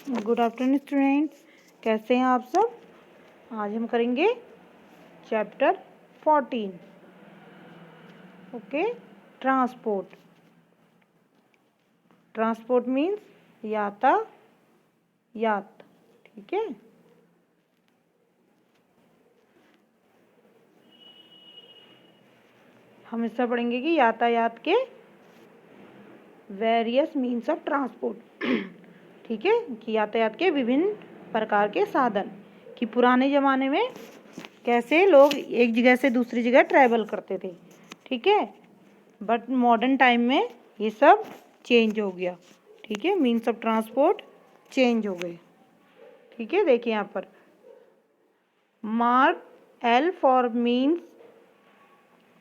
Good afternoon students, कैसे हैं आप सब। आज हम करेंगे chapter 14। Okay, transport. Transport means यातायात। ठीक है, हम इससे पढ़ेंगे कि यातायात के वेरियस मीन्स ऑफ ट्रांसपोर्ट। ठीक है, कि यातायात के विभिन्न प्रकार के साधन, कि पुराने ज़माने में कैसे लोग एक जगह से दूसरी जगह ट्रैवल करते थे। ठीक है, बट मॉडर्न टाइम में ये सब चेंज हो गया। ठीक है, मीन्स ऑफ ट्रांसपोर्ट चेंज हो गए। ठीक है, देखिए यहाँ पर mark L for means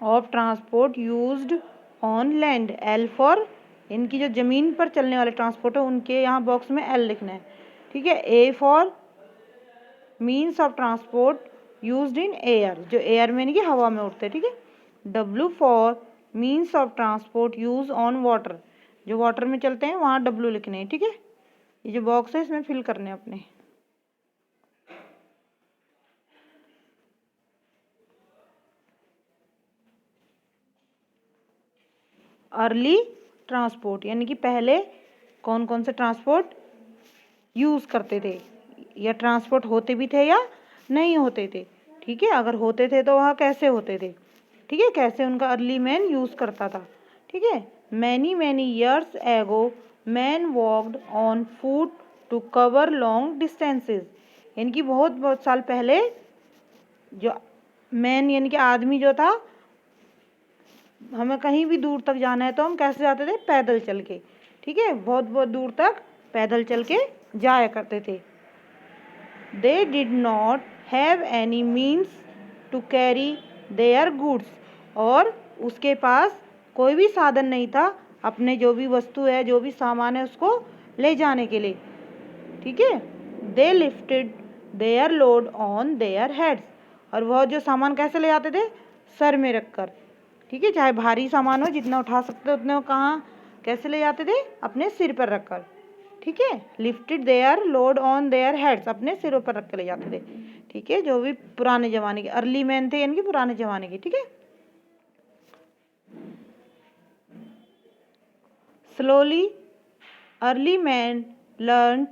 of transport used on land. L for इनकी जो ज़मीन पर चलने वाले ट्रांसपोर्ट है उनके यहाँ बॉक्स में एल लिखना है। ठीक है, A for means of transport used in air, जो एयर में नहीं कि हवा में उड़ते। ठीक है, W for means of transport use on water, जो वाटर में चलते हैं वहाँ डब्ल्यू लिखने हैं। ठीक है, ये जो बॉक्स है इसमें फिल करने हैं अपने। अर्ली ट्रांसपोर्ट यानी कि पहले कौन कौन से ट्रांसपोर्ट यूज़ करते थे, या ट्रांसपोर्ट होते भी थे या नहीं होते थे। ठीक है, अगर होते थे तो वह कैसे होते थे। ठीक है, कैसे उनका अर्ली मैन यूज़ करता था। ठीक है, many years ago man walked on foot to cover long distances, यानी कि बहुत साल पहले जो मैन यानी कि आदमी जो था, हमें कहीं भी दूर तक जाना है तो हम कैसे जाते थे, पैदल चल के। ठीक है, बहुत बहुत दूर तक पैदल चल के जाया करते थे। They did not have any means to carry their goods, और उसके पास कोई भी साधन नहीं था अपने जो भी वस्तु है, जो भी सामान है उसको ले जाने के लिए। ठीक है, they lifted their load on their heads, और वह जो सामान कैसे ले जाते थे, सर में रखकर। ठीक है, चाहे भारी सामान हो, जितना उठा सकते उतने वो कहाँ कैसे ले जाते थे, अपने सिर पर रखकर। ठीक है, lifted their load on their heads, अपने सिरों पर रख कर ले जाते थे। ठीक है, जो भी पुराने जमाने के अर्ली मैन थे यानी कि पुराने जमाने के। ठीक है, slowly early man learned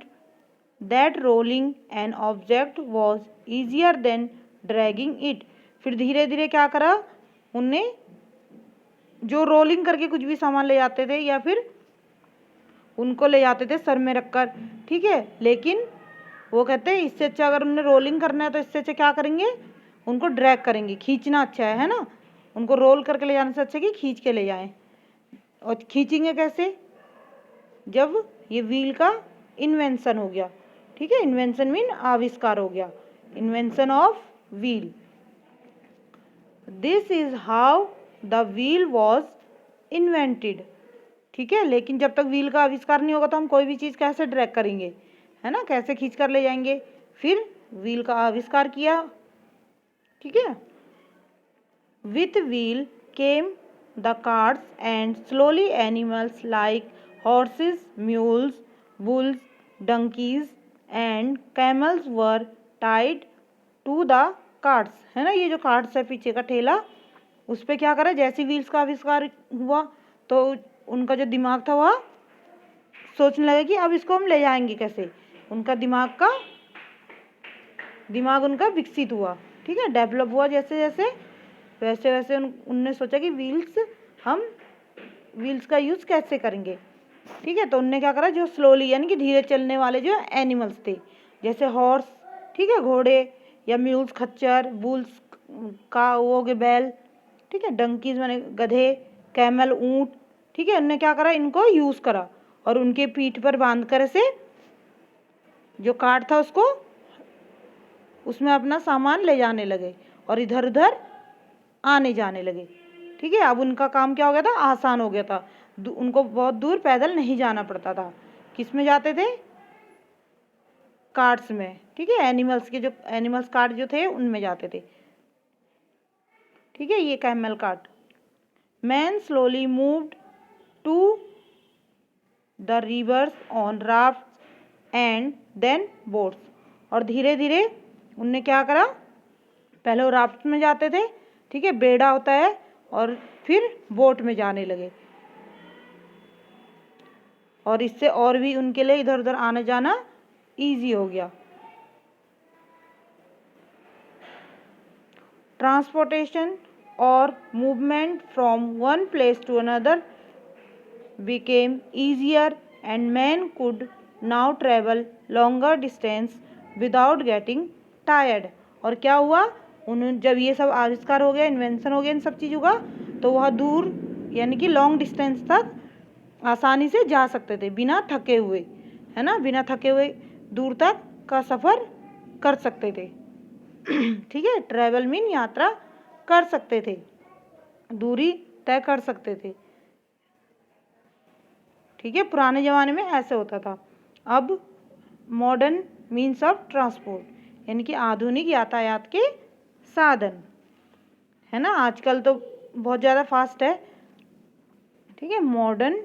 that rolling an object was easier than dragging it. फिर धीरे धीरे क्या करा उनने, जो रोलिंग करके कुछ भी सामान ले जाते थे या फिर उनको ले जाते थे सर में रखकर। ठीक है, लेकिन वो कहते हैं इससे अच्छा अगर उन्हें रोलिंग करना है तो इससे अच्छा क्या करेंगे, उनको ड्रैग करेंगे, खींचना अच्छा है ना। उनको रोल करके ले जाने से अच्छा कि खींच के ले जाएं। और खींचेंगे कैसे, जब ये व्हील का इन्वेंशन हो गया। ठीक है, इन्वेंशन मीन आविष्कार हो गया, invention of wheel. This is how the wheel was invented. ठीक है, लेकिन जब तक व्हील का आविष्कार नहीं होगा तो हम कोई भी चीज़ कैसे ड्रैग करेंगे, है ना, कैसे खींच कर ले जाएंगे। फिर व्हील का आविष्कार किया। ठीक है, with wheel came the carts and slowly animals like horses, mules, bulls, donkeys and camels were tied to the carts, है ना। ये जो कार्ट्स है पीछे का ठेला, उस पर क्या करा, जैसे व्हील्स का आविष्कार हुआ तो उनका जो दिमाग था वह सोचने लगे कि अब इसको हम ले जाएंगे कैसे। उनका दिमाग उनका विकसित हुआ। ठीक है, डेवलप हुआ जैसे जैसे, वैसे वैसे उनने सोचा कि व्हील्स का यूज़ कैसे करेंगे। ठीक है, तो उनने क्या करा, जो स्लोली यानी कि धीरे चलने वाले जो एनिमल्स थे, जैसे हॉर्स, ठीक है, घोड़े, या म्यूल्स खच्चर, बुल्स का वो हो गए बैल, ठीक है, डंकीज माने गधे, कैमल ऊँट। ठीक है, उनने क्या करा, इनको यूज़ करा और उनके पीठ पर बांध कर ऐसे जो कार्ट था उसको, उसमें अपना सामान ले जाने लगे और इधर उधर आने जाने लगे। ठीक है, अब उनका काम क्या हो गया था, आसान हो गया था। उनको बहुत दूर पैदल नहीं जाना पड़ता था। किस में जाते थे, कार्ट्स में। ठीक है, एनिमल्स कार्ट जो थे उनमें जाते थे। ठीक है, ये camel cart. Man slowly moved to the rivers on raft and then boats. और धीरे धीरे उनने क्या करा, पहले वो राफ्ट में जाते थे, ठीक है, बेड़ा होता है, और फिर बोट में जाने लगे, और इससे और भी उनके लिए इधर उधर आना जाना इजी हो गया। ट्रांसपोर्टेशन और movement from one place to another became easier and men could now travel longer distance without getting tired। और क्या हुआ, उन्होंने जब ये सब आविष्कार हो गया, इन्वेंशन हो गया इन सब चीज़ों का, तो वह दूर यानी कि लॉन्ग डिस्टेंस तक आसानी से जा सकते थे बिना थके हुए, है ना, बिना थके हुए दूर तक का सफ़र कर सकते थे। ठीक है, ट्रैवल मीन यात्रा कर सकते थे, दूरी तय कर सकते थे। ठीक है, पुराने ज़माने में ऐसे होता था। अब मॉडर्न मीन्स ऑफ ट्रांसपोर्ट यानी कि आधुनिक यातायात के साधन, है ना, आजकल तो बहुत ज़्यादा फास्ट है। ठीक है, modern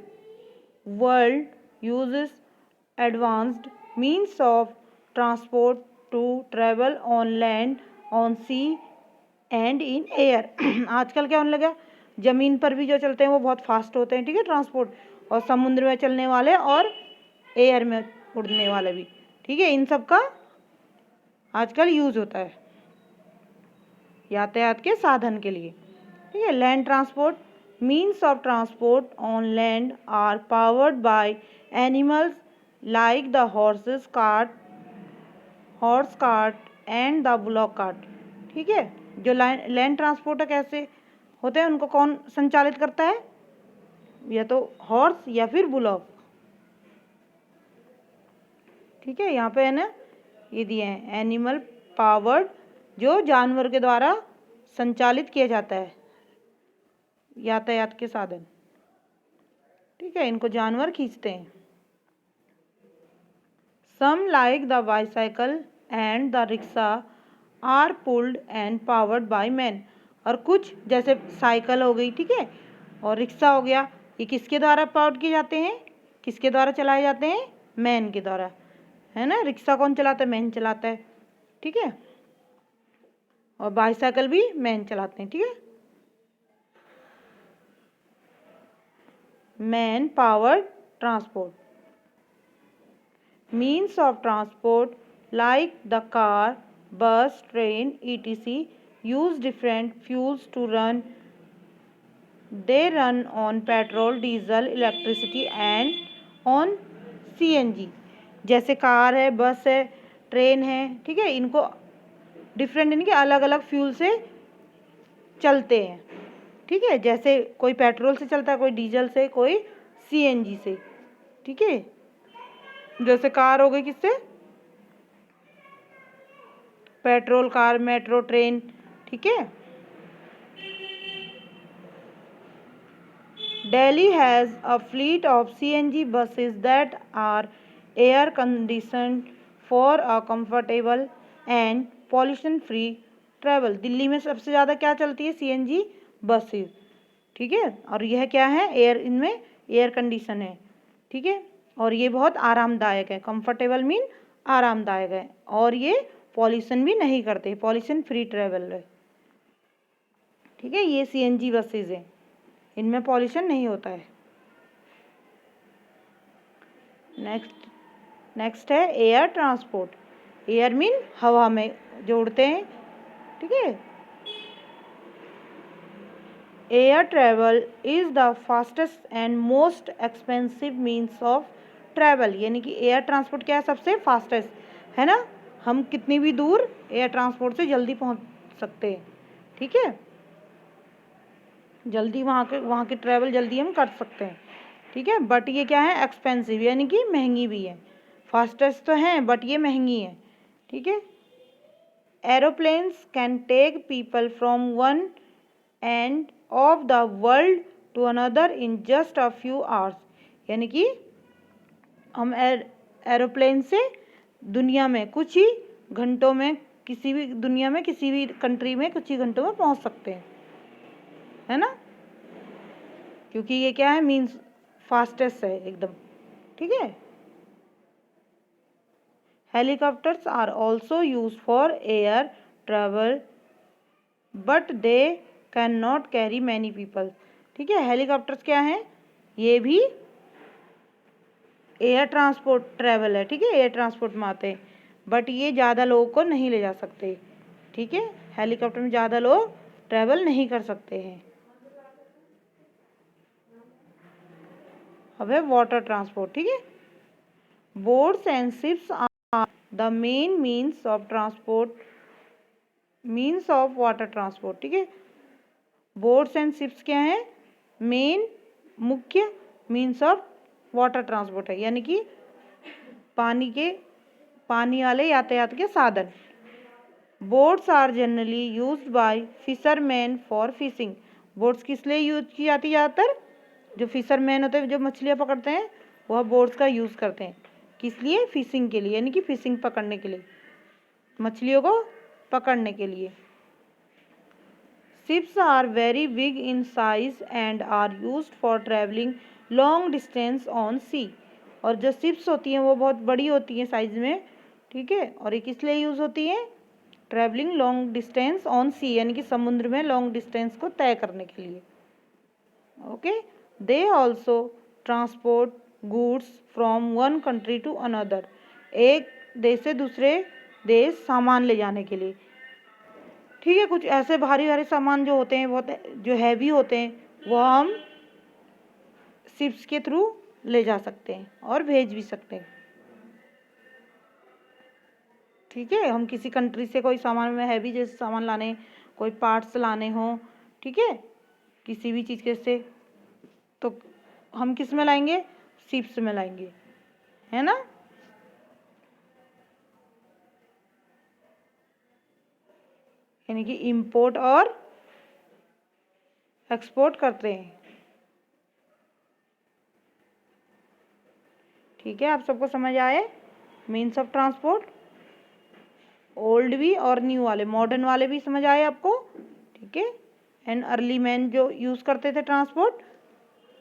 world uses advanced means of transport to travel on land, on sea and in air. आजकल क्या होने लगा, ज़मीन पर भी जो चलते हैं वो बहुत फास्ट होते हैं, ठीक है, ट्रांसपोर्ट, और समुद्र में चलने वाले और एयर में उड़ने वाले भी, ठीक है, इन सब का आजकल यूज़ होता है यातायात के साधन के लिए। ठीक है, land transport means of transport on land are powered by animals like the horse cart and the bullock cart. ठीक है, जो लैंड ट्रांसपोर्ट कैसे होते हैं, उनको कौन संचालित करता है, या तो हॉर्स या फिर बुलॉक। ठीक है, यहाँ पे है ना, ये दिए हैं एनिमल पावर्ड, जो जानवर के द्वारा संचालित किया जाता है यातायात के साधन। ठीक है, इनको जानवर खींचते हैं। Some like the bicycle and the rickshaw are pulled and powered by man. और कुछ जैसे साइकिल हो गई, ठीक है, और रिक्शा हो गया, ये किसके द्वारा पावर्ड किए जाते हैं, किसके द्वारा चलाए जाते हैं, मैन के द्वारा, है ना। रिक्शा कौन चलाता है, मैन चलाता है, ठीक है, और बाईसाइकिल भी मैन चलाते हैं। ठीक है, man powered transport means of transport like the car, bus, train, etc. use different fuels to run. They run on petrol, diesel, electricity and on CNG। जैसे कार है, बस है, ट्रेन है, ठीक है, इनको डिफरेंट यानी कि अलग अलग फ्यूल से चलते हैं। ठीक है, जैसे कोई पेट्रोल से चलता है, कोई डीजल से, कोई CNG से। ठीक है, जैसे कार हो गई किससे, पेट्रोल कार, मेट्रो ट्रेन। ठीक है, Delhi has a fleet of CNG buses that are air conditioned for a comfortable and pollution free travel। Delhi में सबसे ज़्यादा क्या चलती है, CNG बसेस। ठीक है, और यह क्या है, एयर, इनमें एयर कंडीशन है। ठीक है, और ये बहुत आरामदायक है, कंफर्टेबल मीन आरामदायक है, और ये पॉल्यूशन भी नहीं करते, पॉल्यूशन फ्री ट्रेवल है। ठीक है, ये CNG बसेज हैं, इनमें पॉल्यूशन नहीं होता है। नेक्स्ट है एयर ट्रांसपोर्ट। एयर मीन हवा में जो उड़ते हैं। ठीक है, air travel is the fastest and most expensive means of travel. यानी कि एयर ट्रांसपोर्ट क्या है, सबसे फास्टेस्ट, है ना, हम कितनी भी दूर एयर ट्रांसपोर्ट से जल्दी पहुंच सकते हैं। ठीक है, जल्दी वहाँ के ट्रैवल जल्दी हम कर सकते हैं। ठीक है, बट ये क्या है, एक्सपेंसिव यानी कि महंगी भी है। फास्टेस्ट तो हैं बट ये महंगी है। ठीक है, aeroplanes can take people from one end of the world to another in just a few hours. यानी कि हम एरोप्लेन से दुनिया में कुछ ही घंटों में, किसी भी दुनिया में किसी भी कंट्री में कुछ ही घंटों में पहुंच सकते हैं, है ना, क्योंकि ये क्या है, मीन्स फास्टेस्ट है एकदम। ठीक है, helicopters are also use for air travel but they can not carry many people. ठीक है, हेलीकॉप्टर्स क्या हैं, ये भी एयर ट्रांसपोर्ट ट्रेवल है। ठीक है, एयर ट्रांसपोर्ट में आते हैं, बट ये ज़्यादा लोगों को नहीं ले जा सकते। ठीक है, हेलीकॉप्टर में ज़्यादा लोग ट्रेवल नहीं कर सकते हैं। अब है वाटर ट्रांसपोर्ट। ठीक है, boats and ships are the main means of transport, means of water transport. ठीक है, बोट्स एंड शिप्स क्या है, मेन मुख्य मीन्स ऑफ वाटर ट्रांसपोर्ट है, यानी कि पानी वाले यातायात के साधन। Boats are generally used by fisherman for fishing. Boats किस लिए यूज की जाती है ज़्यादातर, जो फिशरमैन होते हैं, जो मछलियाँ पकड़ते हैं, वह बोट्स का यूज़ करते हैं। किस लिए, फिशिंग के लिए, यानी कि फिशिंग पकड़ने के लिए, मछलियों को पकड़ने के लिए। Ships are very big in size and are used for travelling long distance on sea. और जो शिप्स होती हैं वो बहुत बड़ी होती हैं साइज में। ठीक है, और ये किस लिए यूज़ होती हैं, ट्रैवलिंग लॉन्ग डिस्टेंस ऑन सी, यानी कि समुद्र में लॉन्ग डिस्टेंस को तय करने के लिए। Okay, they also transport goods from one country to another. एक देश से दूसरे देश सामान ले जाने के लिए। ठीक है, कुछ ऐसे भारी भारी सामान जो होते हैं, बहुत जो हैवी होते हैं, वो हम शिप्स के थ्रू ले जा सकते हैं और भेज भी सकते हैं। ठीक है, हम किसी कंट्री से कोई सामान में हैवी जैसे सामान लाने, कोई पार्ट्स लाने हो, ठीक है, किसी भी चीज़ के से, तो हम किस में लाएंगे, शिप्स में लाएंगे, है ना। यानी कि इंपोर्ट और एक्सपोर्ट करते हैं। ठीक है, आप सबको समझ आए मीन्स ऑफ ट्रांसपोर्ट, ओल्ड भी और न्यू वाले, मॉडर्न वाले भी समझ आए आपको। ठीक है, एंड अर्ली मैन जो यूज़ करते थे ट्रांसपोर्ट,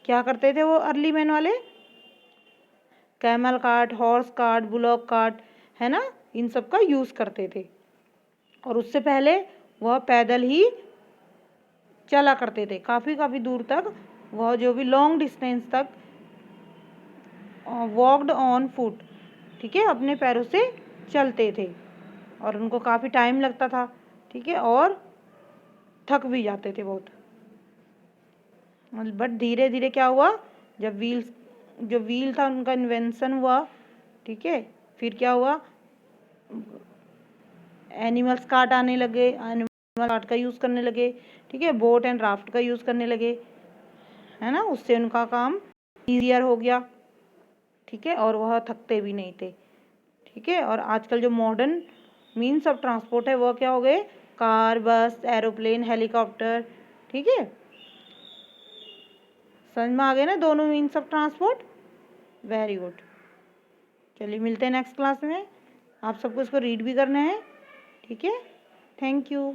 क्या करते थे वो अर्ली मैन वाले, camel cart, horse cart, bullock cart, है ना, इन सब का यूज़ करते थे। और उससे पहले वह पैदल ही चला करते थे, काफ़ी काफ़ी दूर तक, वह जो भी लॉन्ग डिस्टेंस तक वॉकड ऑन फुट। ठीक है, अपने पैरों से चलते थे और उनको काफ़ी टाइम लगता था। ठीक है, और थक भी जाते थे बहुत। बट धीरे धीरे क्या हुआ, जब जो व्हील था उनका इन्वेंशन हुआ, ठीक है, फिर क्या हुआ, एनिमल्स कार्ट आने लगे, एनिमल कार्ट का यूज़ करने लगे। ठीक है, बोट एंड राफ्ट का यूज़ करने लगे, है ना, उससे उनका काम ईजियर हो गया। ठीक है, और वह थकते भी नहीं थे। ठीक है, और आजकल जो मॉडर्न मीन्स ऑफ ट्रांसपोर्ट है वह क्या हो गए, कार, बस, एरोप्लेन, हेलीकॉप्टर। ठीक है, समझ में आ गए ना दोनों means of transport. Very good, चलिए मिलते हैं नेक्स्ट क्लास में। आप सबको इसको रीड भी करना है। ठीक है, थैंक यू।